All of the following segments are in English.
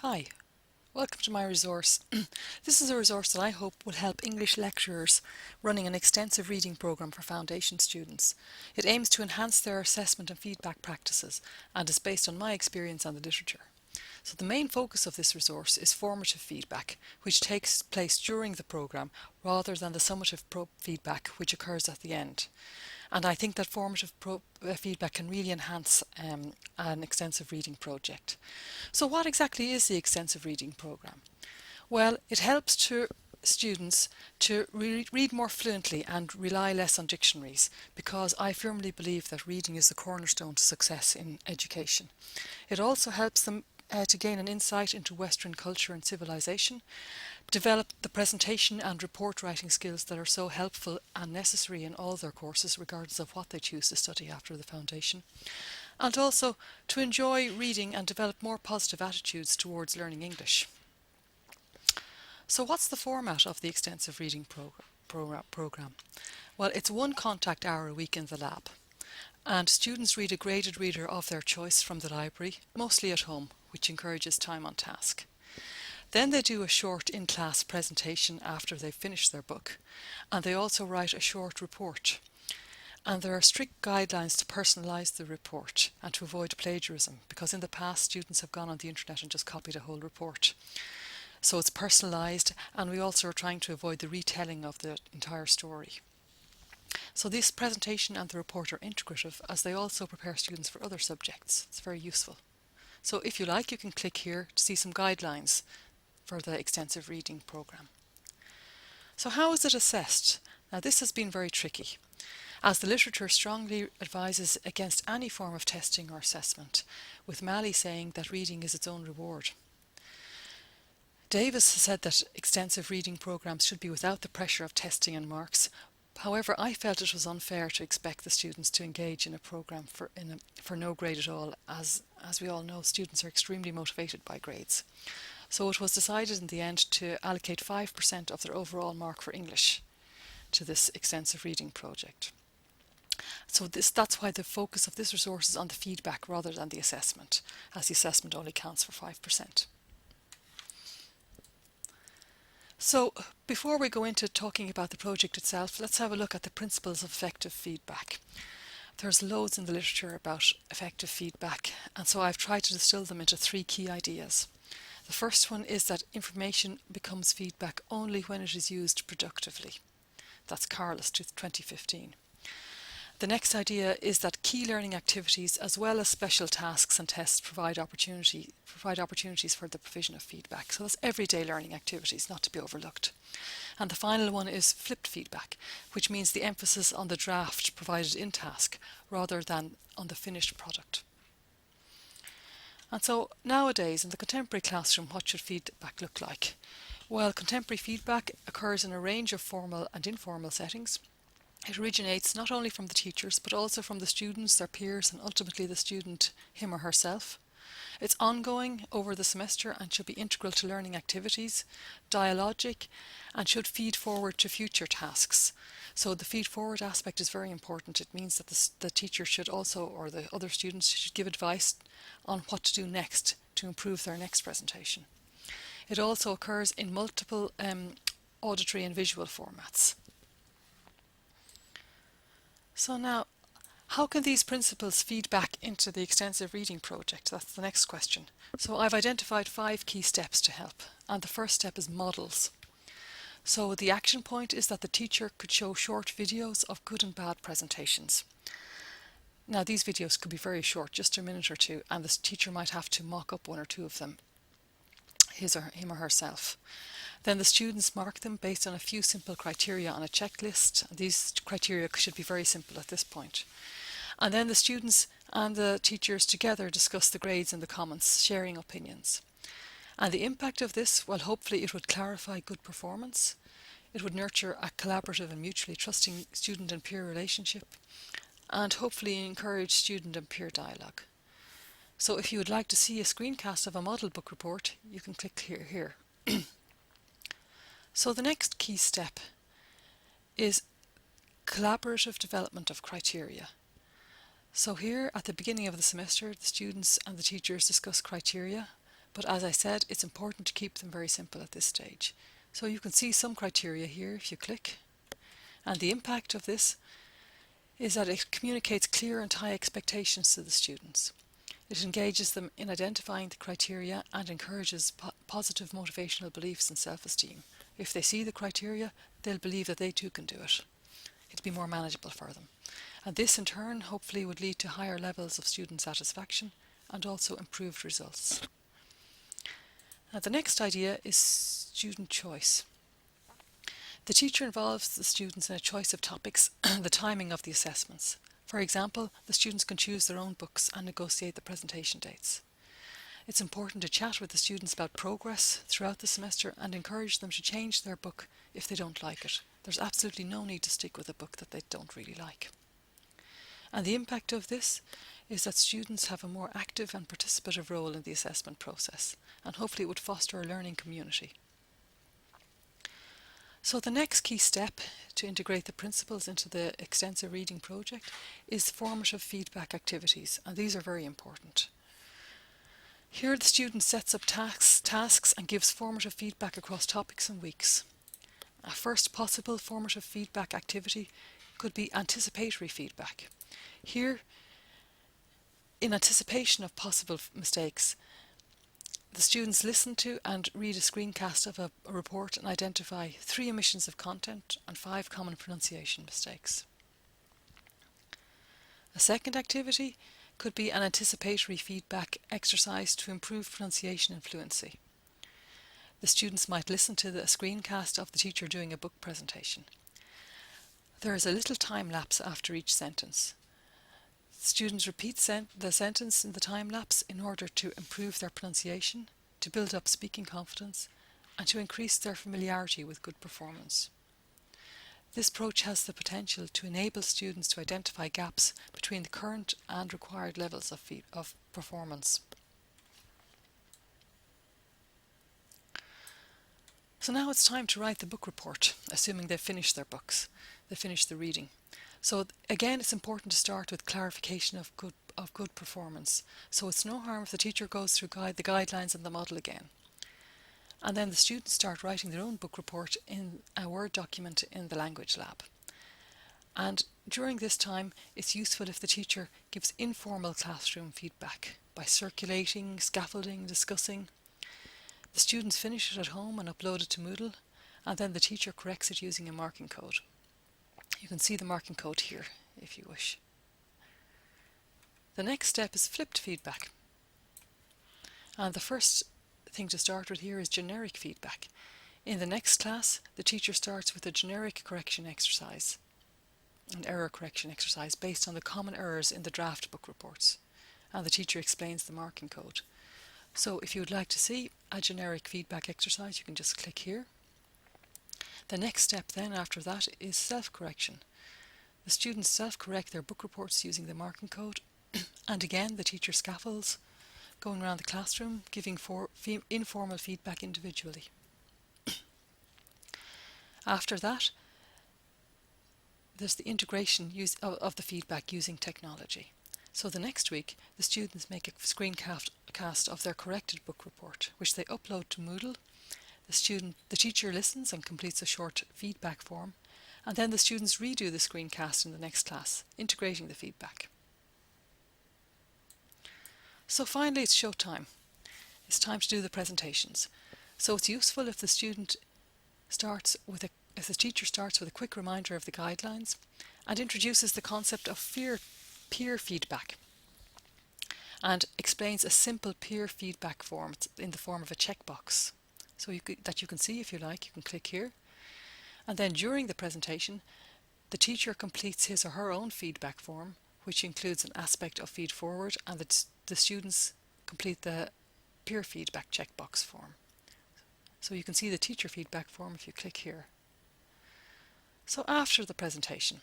Hi, welcome to my resource. This is a resource that I hope will help English lecturers running an extensive reading programme for foundation students. It aims to enhance their assessment and feedback practices and is based on my experience and the literature. So the main focus of this resource is formative feedback, which takes place during the programme rather than the summative feedback which occurs at the end. And I think that formative feedback can really enhance an extensive reading project. So what exactly is the extensive reading programme? Well, it helps students to read more fluently and rely less on dictionaries, because I firmly believe that reading is the cornerstone to success in education. It also helps them to gain an insight into Western culture and civilization, develop the presentation and report writing skills that are so helpful and necessary in all their courses, regardless of what they choose to study after the foundation, and also to enjoy reading and develop more positive attitudes towards learning English. So what's the format of the extensive reading programme? Well, it's one contact hour a week in the lab, and students read a graded reader of their choice from the library, mostly at home, which encourages time on task. Then they do a short in-class presentation after they've finished their book, and they also write a short report. And there are strict guidelines to personalise the report and to avoid plagiarism, because in the past students have gone on the internet and just copied a whole report. So it's personalised, and we also are trying to avoid the retelling of the entire story. So this presentation and the report are integrative, as they also prepare students for other subjects. It's very useful. So if you like, you can click here to see some guidelines for the extensive reading programme. So how is it assessed? Now this has been very tricky, as the literature strongly advises against any form of testing or assessment, with Malley saying that reading is its own reward. Davis has said that extensive reading programmes should be without the pressure of testing and marks. However, I felt it was unfair to expect the students to engage in a programme for no grade at all, as we all know, students are extremely motivated by grades. So it was decided in the end to allocate 5% of their overall mark for English to this extensive reading project. So that's why the focus of this resource is on the feedback rather than the assessment, as the assessment only counts for 5%. So before we go into talking about the project itself, let's have a look at the principles of effective feedback. There's loads in the literature about effective feedback, and so I've tried to distill them into 3 key ideas. The first one is that information becomes feedback only when it is used productively. That's Carlos, 2015. The next idea is that key learning activities, as well as special tasks and tests, provide opportunities for the provision of feedback. So that's everyday learning activities, not to be overlooked. And the final one is flipped feedback, which means the emphasis on the draft provided in task rather than on the finished product. And so nowadays in the contemporary classroom, what should feedback look like? Well, contemporary feedback occurs in a range of formal and informal settings. It originates not only from the teachers, but also from the students, their peers, and ultimately the student, him or herself. It's ongoing over the semester and should be integral to learning activities, dialogic, and should feed forward to future tasks. So the feed forward aspect is very important. It means that the teacher should also, or the other students, should give advice on what to do next to improve their next presentation. It also occurs in multiple auditory and visual formats. So now, how can these principles feed back into the extensive reading project? That's the next question. So I've identified 5 key steps to help, and the first step is models. So the action point is that the teacher could show short videos of good and bad presentations. Now these videos could be very short, just a minute or two, and the teacher might have to mock up 1 or 2 of them, him or herself. Then the students mark them based on a few simple criteria on a checklist. These criteria should be very simple at this point. And then the students and the teachers together discuss the grades in the comments, sharing opinions. And the impact of this, well, hopefully it would clarify good performance. It would nurture a collaborative and mutually trusting student and peer relationship, and hopefully encourage student and peer dialogue. So if you would like to see a screencast of a model book report, you can click here. So the next key step is collaborative development of criteria. So here at the beginning of the semester, the students and the teachers discuss criteria, But as I said, it's important to keep them very simple at this stage. So you can see some criteria here if you click. And the impact of this is that it communicates clear and high expectations to the students. It engages them in identifying the criteria and encourages positive motivational beliefs and self-esteem. If they see the criteria, they'll believe that they too can do it. It'll be more manageable for them. And this in turn hopefully would lead to higher levels of student satisfaction and also improved results. Now the next idea is student choice. The teacher involves the students in a choice of topics and the timing of the assessments. For example, the students can choose their own books and negotiate the presentation dates. It's important to chat with the students about progress throughout the semester and encourage them to change their book if they don't like it. There's absolutely no need to stick with a book that they don't really like. And the impact of this is that students have a more active and participative role in the assessment process, and hopefully it would foster a learning community. So the next key step to integrate the principles into the extensive reading project is formative feedback activities, and these are very important. Here the student sets up tasks and gives formative feedback across topics and weeks. A first possible formative feedback activity could be anticipatory feedback. Here, in anticipation of possible mistakes, the students listen to and read a screencast of a report and identify 3 omissions of content and 5 common pronunciation mistakes. A second activity could be an anticipatory feedback exercise to improve pronunciation and fluency. The students might listen to the screencast of the teacher doing a book presentation. There is a little time lapse after each sentence. Students repeat the sentence in the time lapse in order to improve their pronunciation, to build up speaking confidence, and to increase their familiarity with good performance. This approach has the potential to enable students to identify gaps between the current and required levels of performance. So now it's time to write the book report, assuming they've finished their books, they've finished the reading. So again, it's important to start with clarification of good performance. So it's no harm if the teacher goes through the guidelines and the model again. And then the students start writing their own book report in a Word document in the language lab. And during this time, it's useful if the teacher gives informal classroom feedback by circulating, scaffolding, discussing. The students finish it at home and upload it to Moodle, and then the teacher corrects it using a marking code. You can see the marking code here if you wish. The next step is flipped feedback. And the first thing to start with here is generic feedback. In the next class, the teacher starts with a generic correction exercise, an error correction exercise based on the common errors in the draft book reports. And the teacher explains the marking code. So if you would like to see a generic feedback exercise, you can just click here. The next step then after that is self-correction. The students self-correct their book reports using the marking code, and again the teacher scaffolds, going around the classroom, giving informal feedback individually. After that, there's the integration of the feedback using technology. So the next week, the students make a screencast of their corrected book report, which they upload to Moodle. The teacher listens and completes a short feedback form, and then the students redo the screencast in the next class, integrating the feedback. So finally, it's show time. It's time to do the presentations. So it's useful if the teacher starts with a quick reminder of the guidelines and introduces the concept of peer feedback and explains a simple peer feedback form in the form of a checkbox. So that you can see if you like, you can click here. And then during the presentation, the teacher completes his or her own feedback form, which includes an aspect of feed forward, and the students complete the peer feedback checkbox form. So you can see the teacher feedback form if you click here. So after the presentation,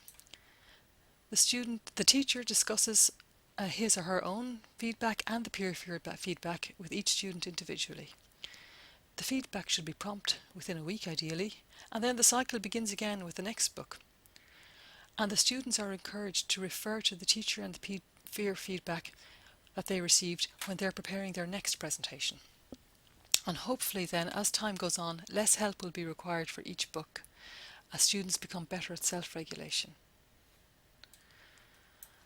the teacher discusses his or her own feedback and the peer feedback with each student individually. The feedback should be prompt within a week ideally, and then the cycle begins again with the next book. And the students are encouraged to refer to the teacher and the peer feedback that they received when they're preparing their next presentation. And hopefully then, as time goes on, less help will be required for each book as students become better at self-regulation.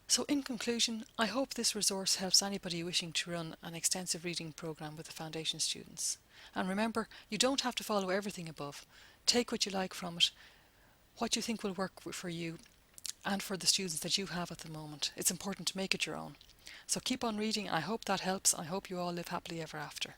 So in conclusion, I hope this resource helps anybody wishing to run an extensive reading programme with the foundation students. And remember, you don't have to follow everything above. Take what you like from it, what you think will work for you and for the students that you have at the moment. It's important to make it your own. So keep on reading. I hope that helps. I hope you all live happily ever after.